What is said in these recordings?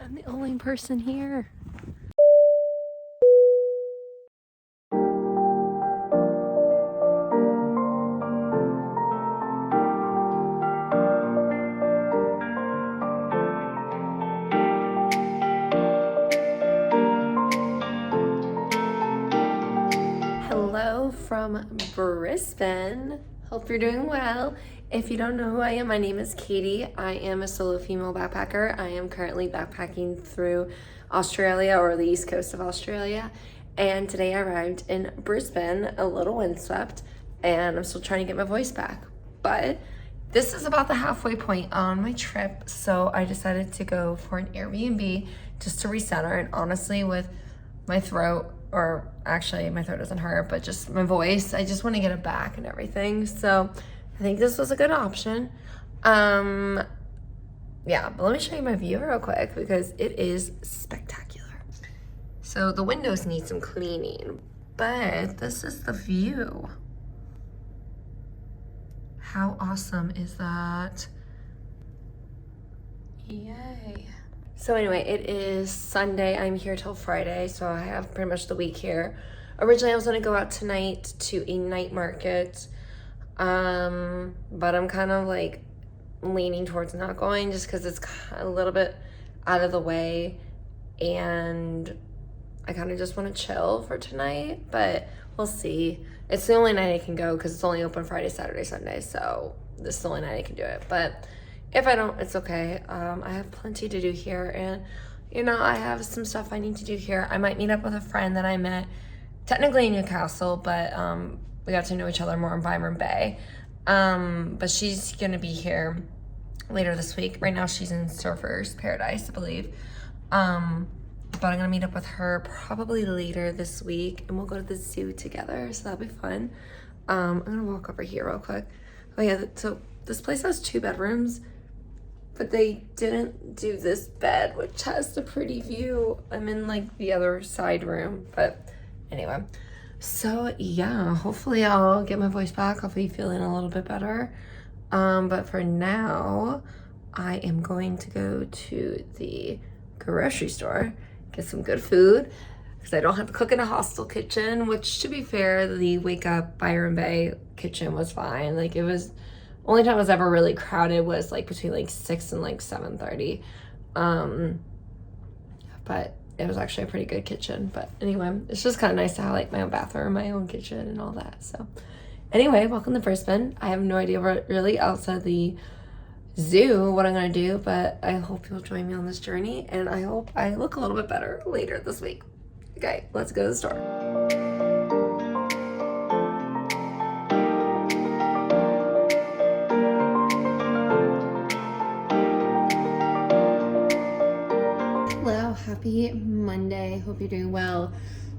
I'm the only person here. Hello from Brisbane. Hope you're doing well. If you don't know who I am, my name is Katy. I am a solo female backpacker. I am currently backpacking through Australia, or the east coast of Australia. And today I arrived in Brisbane, a little windswept, and I'm still trying to get my voice back. But this is about the halfway point on my trip, so I decided to go for an Airbnb just to recenter. And honestly, with my throat, or actually my throat doesn't hurt, but just my voice, I just want to get it back and everything. So I think this was a good option. Yeah, but let me show you my view real quick because it is spectacular. So the windows need some cleaning, but this is the view. How awesome is that? Yay. So anyway, it is Sunday. I'm here till Friday, so I have pretty much the week here. Originally, I was gonna go out tonight to a night market, but I'm kind of like leaning towards not going just because it's a little bit out of the way, and I kind of just want to chill for tonight, but we'll see. It's the only night I can go because it's only open Friday, Saturday, Sunday, so this is the only night I can do it. But if I don't, it's okay. I have plenty to do here, and you know, I have some stuff I need to do here. I might meet up with a friend that I met technically in Newcastle, but we got to know each other more in Byron Bay. But she's gonna be here later this week. Right now she's in Surfers Paradise, I believe. But I'm gonna meet up with her probably later this week, and we'll go to the zoo together, so that'll be fun. I'm gonna walk over here real quick. Oh yeah, so this place has 2 bedrooms, but they didn't do this bed, which has the pretty view. I'm in like the other side room, but anyway. So yeah, hopefully I'll get my voice back. I'll be feeling a little bit better. But for now, I am going to go to the grocery store, get some good food, because I don't have to cook in a hostel kitchen, which, to be fair, the Wake Up Byron Bay kitchen was fine. Like, it was, only time it was ever really crowded was like between like 6 and like 7:30. But it was actually a pretty good kitchen. But anyway, it's just kind of nice to have like my own bathroom, my own kitchen and all that. So anyway, welcome to Brisbane. I have no idea what really outside the zoo what I'm gonna do, but I hope you'll join me on this journey, and I hope I look a little bit better later this week. Okay, let's go to the store. Hello, happy Monday. Hope you're doing well.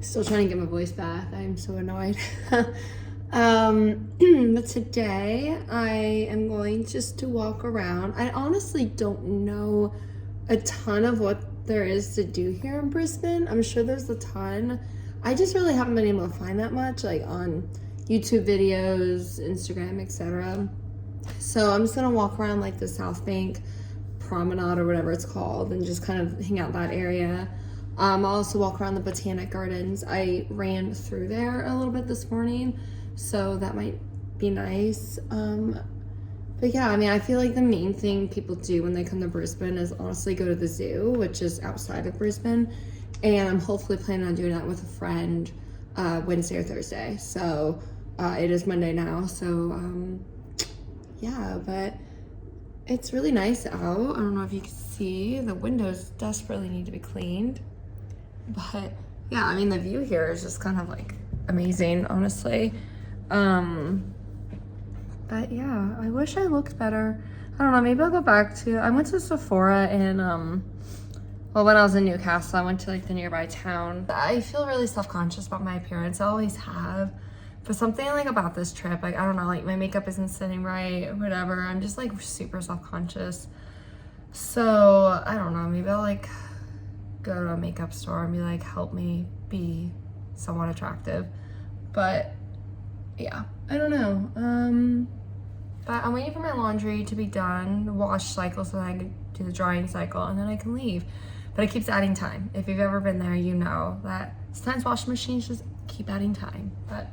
Still trying to get my voice back. I'm so annoyed. But today I am going just to walk around. I honestly don't know a ton of what there is to do here in Brisbane. I'm sure there's a ton. I just really haven't been able to find that much, like on YouTube videos, Instagram, etc. So I'm just gonna walk around like the South Bank promenade or whatever it's called, and just kind of hang out that area. I'll also walk around the Botanic gardens. I ran through there a little bit this morning, so that might be nice. But yeah, I mean, I feel like the main thing people do when they come to Brisbane is honestly go to the zoo, which is outside of Brisbane, and I'm hopefully planning on doing that with a friend Wednesday or Thursday. So it is Monday now, so yeah, but it's really nice out. I don't know if you can see, the windows desperately need to be cleaned, but yeah, I mean, the view here is just kind of like amazing, honestly. But yeah, I wish I looked better. I don't know, maybe I'll go back to, I went to Sephora in, well, when I was in Newcastle, I went to like the nearby town. I feel really self-conscious about my appearance. I always have. But something like about this trip, like, I don't know, like my makeup isn't sitting right or whatever. I'm just like super self-conscious. So I don't know, maybe I'll like go to a makeup store and be like, help me be somewhat attractive. But yeah, I don't know. But I'm waiting for my laundry to be done, the wash cycle, so that I can do the drying cycle, and then I can leave. But it keeps adding time. If you've ever been there, you know that sometimes washing machines just keep adding time. But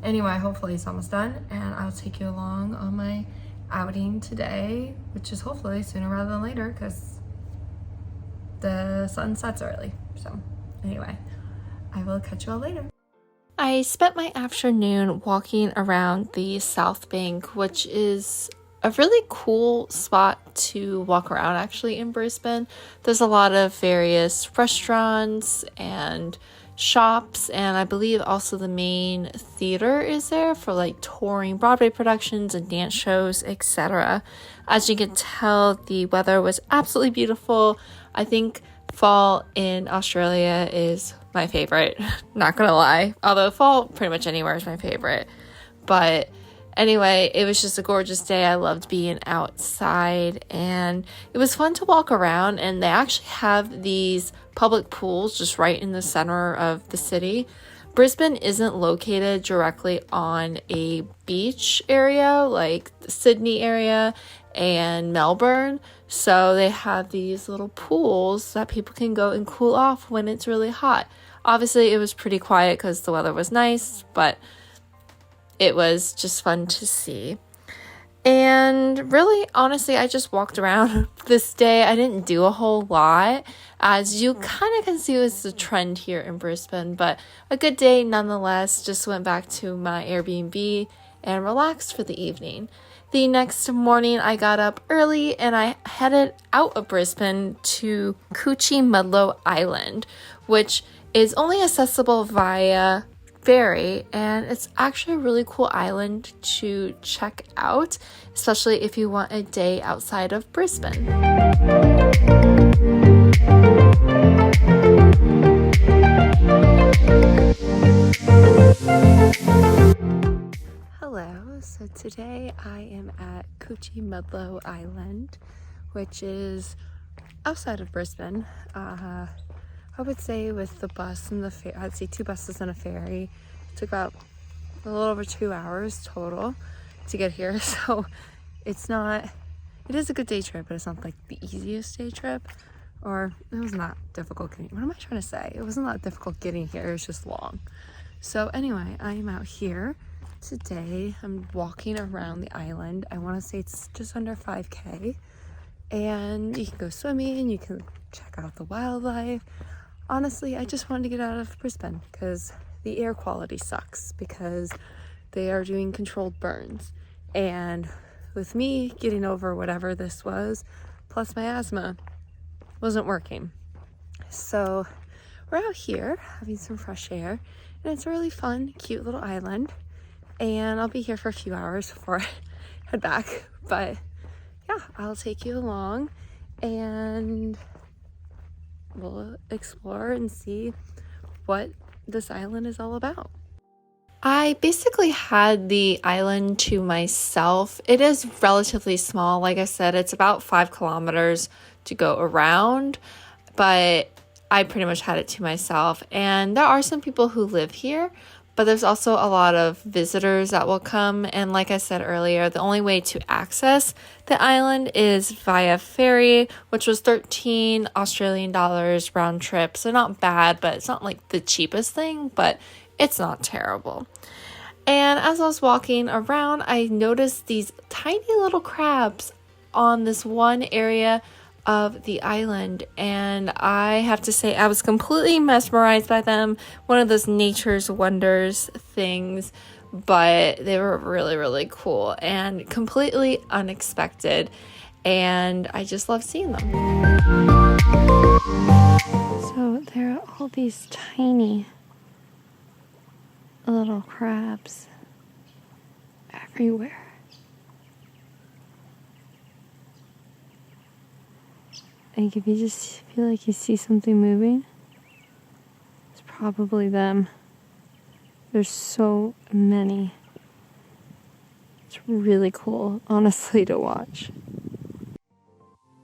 anyway, hopefully it's almost done, and I'll take you along on my outing today, which is hopefully sooner rather than later because the sun sets early. So anyway, I will catch you all later. I spent my afternoon walking around the South Bank, which is a really cool spot to walk around actually in Brisbane. There's a lot of various restaurants and shops, and I believe also the main theater is there for like touring Broadway productions and dance shows, etc. As you can tell, the weather was absolutely beautiful. I think fall in Australia is my favorite, not gonna lie, although fall pretty much anywhere is my favorite. But anyway, it was just a gorgeous day. I loved being outside, and it was fun to walk around, and they actually have these public pools just right in the center of the city. Brisbane isn't located directly on a beach area like the Sydney area and Melbourne, so they have these little pools that people can go and cool off when it's really hot. Obviously, it was pretty quiet because the weather was nice, but it was just fun to see. And really, honestly, I just walked around this day. I didn't do a whole lot. As you kind of can see, it's the trend here in Brisbane, but a good day nonetheless. Just went back to my Airbnb and relaxed for the evening. The next morning, I got up early and I headed out of Brisbane to Coochiemudlo Island, which is only accessible via ferry, and it's actually a really cool island to check out, especially if you want a day outside of Brisbane. Hello, so today I am at Coochiemudlo Island, which is outside of Brisbane. I would say with the bus and the ferry, I'd say 2 buses and a ferry. It took about a little over 2 hours total to get here. So it is a good day trip, but it's not like the easiest day trip. Or it was not difficult getting, what am I trying to say? It wasn't that difficult getting here, it was just long. So anyway, I am out here today. I'm walking around the island. I want to say it's just under 5K. And you can go swimming, you can check out the wildlife. Honestly, I just wanted to get out of Brisbane because the air quality sucks because they are doing controlled burns. And with me getting over whatever this was, plus my asthma, wasn't working. So we're out here having some fresh air, and it's a really fun, cute little island. And I'll be here for a few hours before I head back. But yeah, I'll take you along and we'll explore and see what this island is all about. I basically had the island to myself. It is relatively small. Like I said, it's about 5 kilometers to go around, but I pretty much had it to myself. And there are some people who live here, but there's also a lot of visitors that will come. And like I said earlier, the only way to access the island is via ferry, which was 13 Australian dollars round trip. So not bad, but it's not like the cheapest thing, but it's not terrible. And as I was walking around, I noticed these tiny little crabs on this one area of the island, and I have to say I was completely mesmerized by them. One of those nature's wonders things, but they were really, really cool and completely unexpected, and I just love seeing them. So there are all these tiny little crabs everywhere. Like if you just feel like you see something moving, it's probably them. There's so many. It's really cool, honestly, to watch.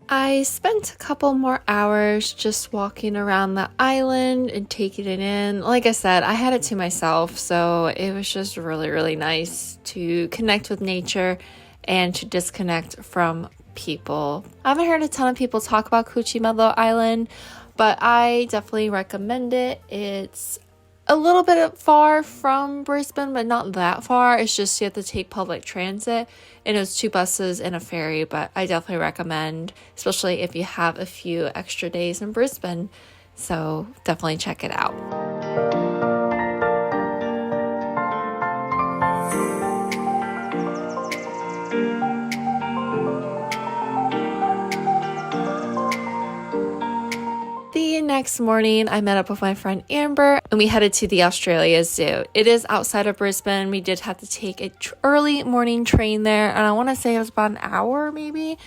I spent a couple more hours just walking around the island and taking it in. Like I said, I had it to myself, so it was just really, really nice to connect with nature and to disconnect from people. I haven't heard a ton of people talk about Coochiemudlo Island, but I definitely recommend it. It's a little bit far from Brisbane, but not that far. It's just you have to take public transit, and it's 2 buses and a ferry, but I definitely recommend, especially if you have a few extra days in Brisbane. So definitely check it out. The next morning, I met up with my friend Amber and we headed to the Australia Zoo. It is outside of Brisbane. We did have to take an early morning train there, and I want to say it was about an hour maybe.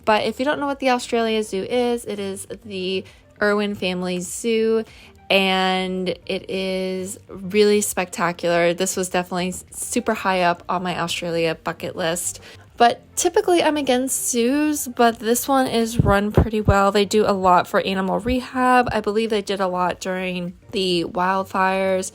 But if you don't know what the Australia Zoo is, it is the Irwin family zoo, and it is really spectacular. This was definitely super high up on my Australia bucket list. But typically I'm against zoos, but this one is run pretty well. They do a lot for animal rehab. I believe they did a lot during the wildfires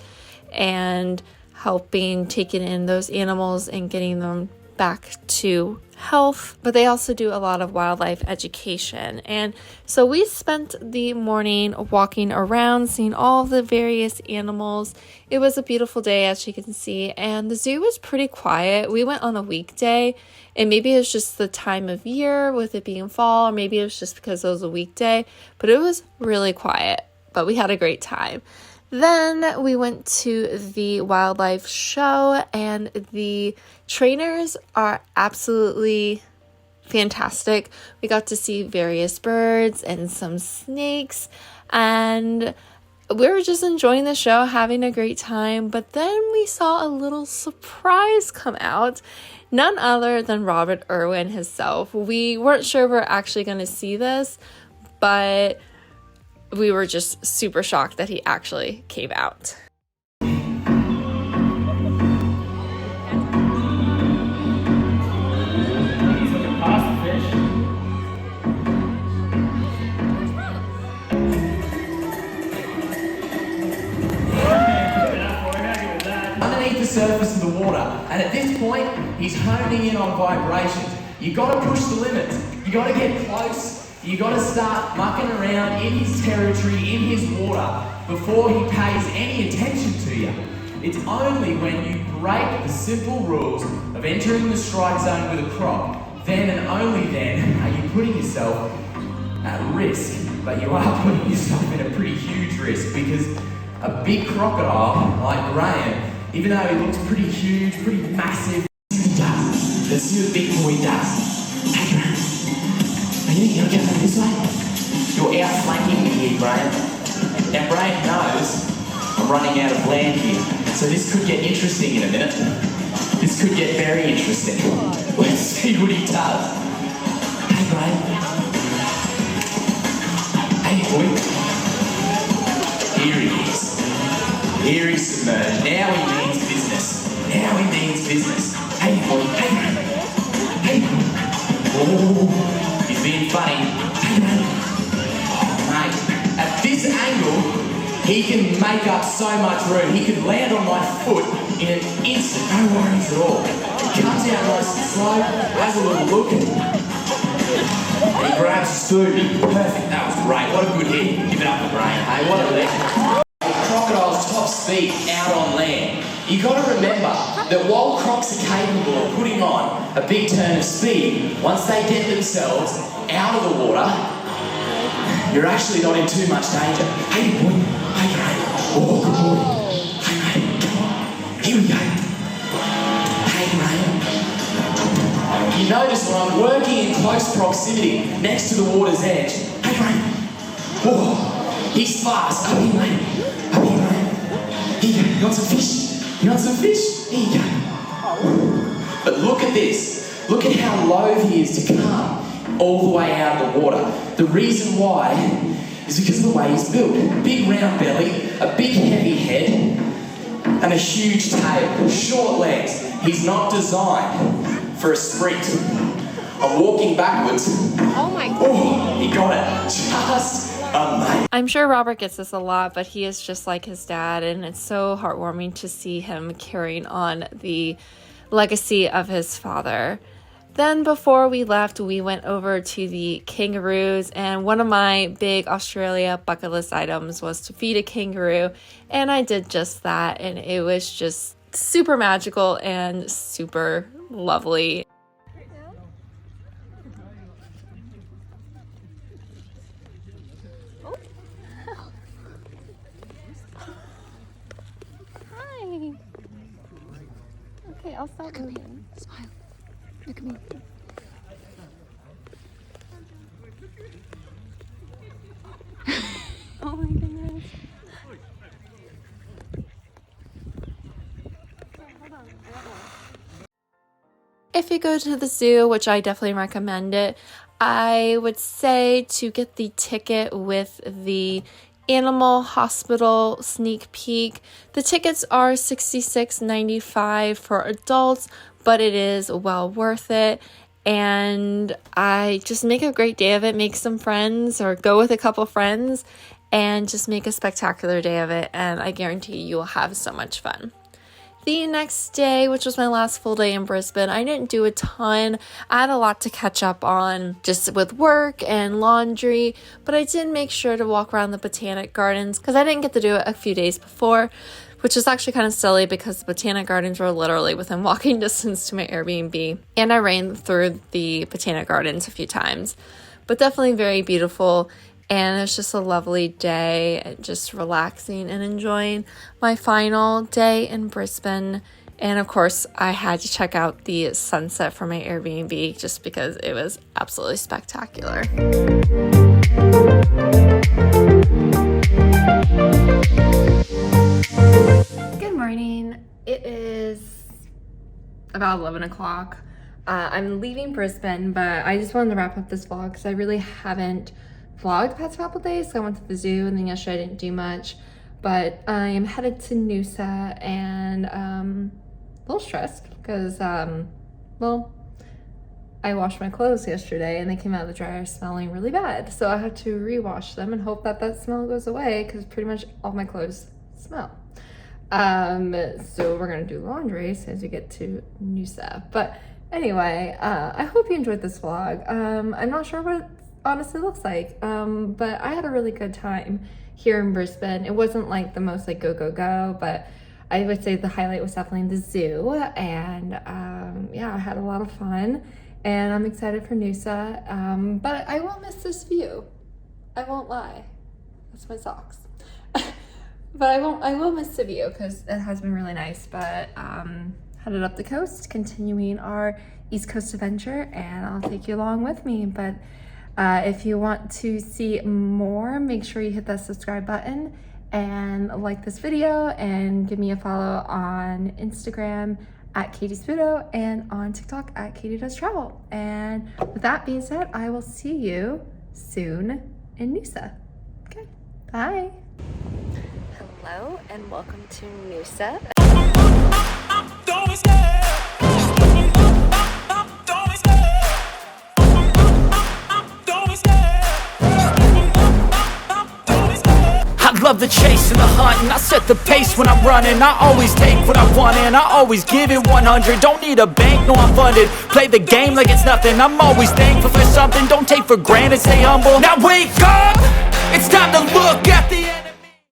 and helping taking in those animals and getting them back to health, but they also do a lot of wildlife education. And so we spent the morning walking around, seeing all the various animals. It was a beautiful day, as you can see, and the zoo was pretty quiet. We went on a weekday, and maybe it's just the time of year with it being fall, or maybe it's just because it was a weekday, but it was really quiet, but we had a great time. Then we went to the wildlife show, and the trainers are absolutely fantastic. We got to see various birds and some snakes, and we were just enjoying the show, having a great time. But then we saw a little surprise come out, none other than Robert Irwin himself. We weren't sure we were actually going to see this, but we were just super shocked that he actually came out. Underneath the surface of the water, and at this point, he's honing in on vibrations. You gotta push the limits. You gotta get close. You got to start mucking around in his territory, in his water, before he pays any attention to you. It's only when you break the simple rules of entering the strike zone with a croc, then and only then are you putting yourself at risk. But you are putting yourself in a pretty huge risk, because a big crocodile like Graham, even though he looks pretty huge, pretty massive, let's see what big boy does. You think you're going to go this way? You're outflanking me here, Graham. Now, Graham knows I'm running out of land here, so this could get interesting in a minute. This could get very interesting. Let's see what he does. Hey, Graham. Hey, boy. Here he is. Here he's submerged. Now he means business. Now he means business. Hey, boy. Hey, Graham. Hey, boy. Oh. He's being funny. Oh, mate, at this angle, he can make up so much room. He can land on my foot in an instant, no worries at all. He comes out nice and slow, has a little look, and he grabs his food. Perfect, that was great. What a good hit. Give it up for Graham, hey? What a lick. Crocodile's top speed out on land. You got to remember that while crocs are capable of putting on a big turn of speed, once they get themselves out of the water, you're actually not in too much danger. Hey boy, hey Graham. Oh, good boy. Hey mate, come on. Here we go. Hey Graham. You notice when I'm working in close proximity next to the water's edge. Hey Graham. Oh, he's fast. Up here, mate. Up here, Graham. Here you go. You want some fish? You want some fish? Here you go. But look at this. Look at how loath he is to come all the way out of the water. The reason why is because of the way he's built. Big round belly, a big heavy head, and a huge tail. Short legs. He's not designed for a sprint. I'm walking backwards. Oh my God. Oh, he got it. Just amazing. I'm sure Robert gets this a lot, but he is just like his dad, and it's so heartwarming to see him carrying on the legacy of his father. Then before we left, we went over to the Kangaroos, and one of my big Australia bucket list items was to feed a kangaroo, and I did just that, and it was just super magical and super lovely. Hi. Okay, I'll stop moving. Smile. Look at me. Oh my goodness. If you go to the zoo, which I definitely recommend it, I would say to get the ticket with the Animal Hospital sneak peek. The tickets are $66.95 for adults, but it is well worth it. And I just make a great day of it, make some friends or go with a couple friends and just make a spectacular day of it. And I guarantee you will have so much fun. The next day, which was my last full day in Brisbane, I didn't do a ton. I had a lot to catch up on just with work and laundry, but I did make sure to walk around the Botanic Gardens because I didn't get to do it a few days before, which is actually kind of silly because the Botanic Gardens were literally within walking distance to my Airbnb, and I ran through the Botanic Gardens a few times, but definitely very beautiful. And it was just a lovely day, just relaxing and enjoying my final day in Brisbane. And of course, I had to check out the sunset from my Airbnb just because it was absolutely spectacular. Good morning. It is about 11 o'clock. I'm leaving Brisbane, but I just wanted to wrap up this vlog because I really haven't vlogged the past couple days. So I went to the zoo, and then yesterday I didn't do much, but I am headed to Noosa, and a little stressed because well, I washed my clothes yesterday and they came out of the dryer smelling really bad, so I had to rewash them and hope that that smell goes away because pretty much all my clothes smell. So we're gonna do laundry as soon as we get to Noosa. But anyway, I hope you enjoyed this vlog. I'm not sure what honestly looks like, but I had a really good time here in Brisbane. It wasn't like the most like go, but I would say the highlight was definitely the zoo, and yeah, I had a lot of fun, and I'm excited for Noosa, but I will miss this view. I won't lie. That's my socks. But I will miss the view because it has been really nice. But headed up the coast, continuing our East Coast adventure, and I'll take you along with me. But if you want to see more, make sure you hit that subscribe button and like this video, and give me a follow on Instagram at @Katy'sPhoto and on TikTok at Katy Does Travel. And with that being said, I will see you soon in Noosa. Okay, bye. Hello and welcome to Noosa. Love the chase and the hunt, and I set the pace when I'm running. I always take what I want and I always give it 100. Don't need a bank, no I'm funded. Play the game like it's nothing. I'm always thankful for something. Don't take for granted, stay humble. Now wake up, it's time to look at the end.